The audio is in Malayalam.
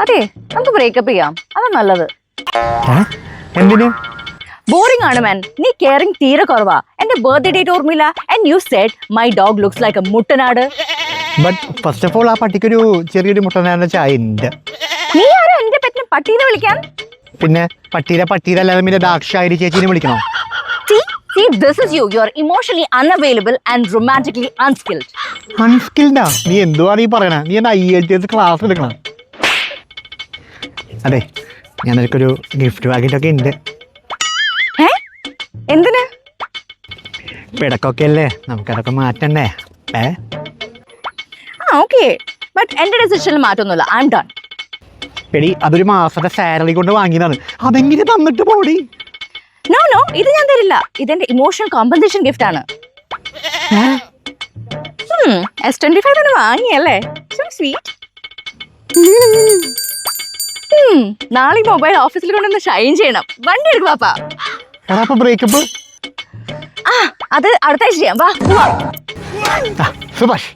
അതെ, നമുക്ക് ബ്രേക്കപ്പ് ചെയ്യാം. അതാ നല്ലത്. എന്തിന്? ബോറിംഗ് ആണ് മാൻ. നീ കെയറിംഗ് തീരെ കുറവാ. എന്റെ ബർത്ത്ഡേ ഡേറ്റ് ഓർമ്മയില്ല. And you said my dog looks like a മുട്ടനാട്. ബട്ട് ഫസ്റ്റ് ഓഫ് ഓൾ ആ പട്ടിക്കൊരു ചെറിയൊരു മുട്ടനാടിന്റെ ചായ ഉണ്ട്. നീ ആരാ എന്റെ പെറ്റിനെ പട്ടീനെ വിളിക്കാൻ? പിന്നെ പട്ടീരെ അല്ലാതെ പിന്നെ ദാക്ഷായി ചേച്ചീനെ വിളിക്കണോ? See, this is you. You are emotionally unavailable and romantically unskilled. അൺസ്കിൽഡാ? നീ എന്തുവാണ് ഈ പറയണേ? നീ എന്താ IELTS ക്ലാസ് എടുക്കണം? അതെ, ഞാനൊരു ഗിഫ്റ്റ് പാക്കറ്റൊക്കെ ഉണ്ട്. എന്തിന്? പിടക്കൊക്കെ അല്ലേ, നമുക്കതൊക്കെ മാറ്റണ്ടേ? ഓക്കെ, ബട്ട് എന്റെ ഡിസിഷനിൽ മാറ്റൊന്നുമില്ല. I'm done. എടി, അതൊരു മാസത്തെ സാലറി കൊണ്ട് വാങ്ങിയതാണ്. അതെങ്ങനെ തന്നിട്ട് പോടി? നോ നോ, ഇത് ഞാൻ തരില്ല. ഇതെന്റെ ഇമോഷണൽ കോമ്പൻസേഷൻ ഗിഫ്റ്റ് ആണ്. S25 തന്നെ വാങ്ങിയല്ലേ? So sweet. നാളെ മൊബൈൽ ഓഫീസിൽ കൊണ്ടൊന്ന് ഷൈൻ ചെയ്യണം. വണ്ടി എടുക്കും പാപ്പാ. ബ്രേക്കപ്പ് അത് അടുത്ത ആഴ്ച ചെയ്യാം. വാ. സുഭാഷ്.